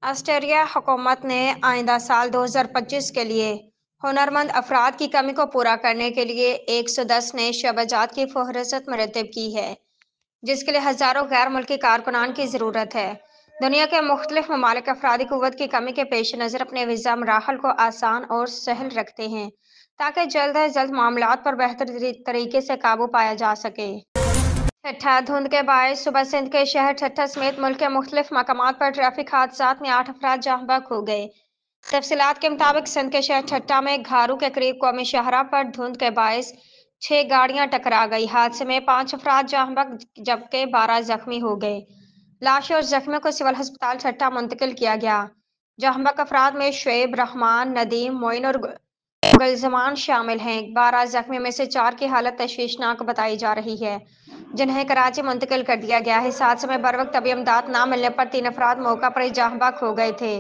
Australia حکومت نے آئندہ سال 2025 کے لیے ہنرمند افراد کی کمی کو پورا کرنے کے لیے 110 نئے شعبہ جات کی فہرست مرتب کی ہے، جس کے لیے ہزاروں غیر ملکی کارکنان کی ضرورت ہے۔ دنیا کے مختلف ممالک افرادی قوت کی کمی کے پیش نظر اپنے ویزا مراحل کو آسان اور سہل رکھتے ہیں تاکہ جلد از جلد معاملات پر بہتر طریقے سے قابو پایا جا سکے۔ ٹھٹھا دھند کے باعث صبح سندھ کے شہر ٹھٹھا سمیت ملک کے مختلف مقامات پر ٹریفک حادثات میں 8 افراد جاں بحق ہو گئے۔ تفصیلات کے مطابق سندھ کے شہر ٹھٹھا میں گھارو کے قریب قومی شاہراہ پر دھند کے باعث 6 گاڑیاں ٹکرا گئی۔ حادثے میں 5 افراد جاں بحق جبکہ 12 زخمی ہو گئے۔ لاشیں اور زخمیوں کو سول ہسپتال ٹھٹھا منتقل کیا گیا۔ جاں بحق افراد میں شعیب، رحمان، ندیم، معین اور گلزمان شامل ہیں۔ 12 زخمیوں میں سے 4 کی حالت تشویشناک بتائی جا رہی ہے، جنہیں کراچی منتقل کر دیا گیا ہے۔ اس حادثے میں بروقت طبی امداد نہ ملنے پر 3 افراد موقع پر ہی جاں بحق ہو گئے تھے۔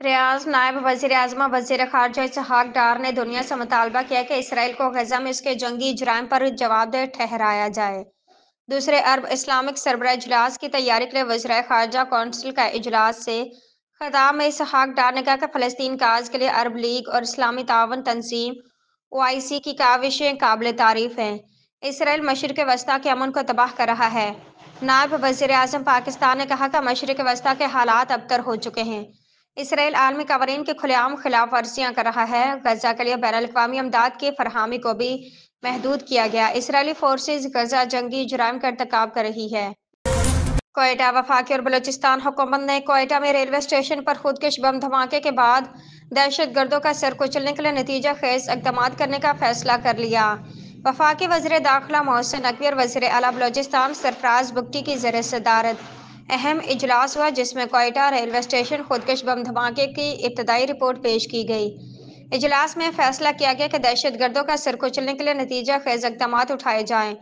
ریاض نائب وزیر اعظم وزیر خارجہ اسحاق ڈار نے دنیا سے مطالبہ کیا کہ اسرائیل کو غزہ میں اس کے جنگی جرائم پر جواب دہ ٹھہرایا جائے۔ دوسرے عرب اسلامک سربراہ اجلاس کی تیاری کے لیے وزرائے خارجہ کونسل کا اجلاس سے خطاب میں اسحاق ڈار نے کہا کہ فلسطین کاز کے لیے عرب لیگ اور اسلامی تعاون تنظیم OIC کی کاوشیں قابل تعریف ہیں۔ اسرائیل مشرق وسطیٰ کے امن کو تباہ کر رہا ہے۔ نائب وزیر اعظم پاکستان نے کہا کہ مشرق وسطیٰ کے حالات ابتر ہو چکے ہیں۔ اسرائیل عالمی قوانین کی کھلے عام خلاف ورزیاں کر رہا ہے۔ غزہ کے لیے بین الاقوامی امداد کی فراہمی کو بھی محدود کیا گیا۔ اسرائیلی فورسز غزہ جنگی جرائم کا ارتکاب کر رہی ہے۔ کوئٹہ وفاقی اور بلوچستان حکومت نے کوئٹہ میں ریلوے اسٹیشن پر خودکش بم دھماکے کے بعد دہشت گردوں کا سر کچلنے کے لیے نتیجہ خیز اقدامات کرنے کا فیصلہ کر لیا۔ وفاقی وزیر داخلہ محسن نقوی اور وزیر اعلیٰ بلوچستان سرفراز بگٹی کی زیر صدارت اہم اجلاس ہوا، جس میں کوئٹہ ریلوے اسٹیشن خودکش بم دھماکے کی ابتدائی رپورٹ پیش کی گئی۔ اجلاس میں فیصلہ کیا گیا کہ دہشت گردوں کا سر کچلنے کے لیے نتیجہ خیز اقدامات اٹھائے جائیں،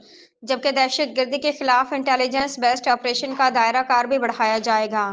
جبکہ دہشت گردی کے خلاف انٹیلی جنس بیسڈ آپریشن کا دائرہ کار بھی بڑھایا جائے گا۔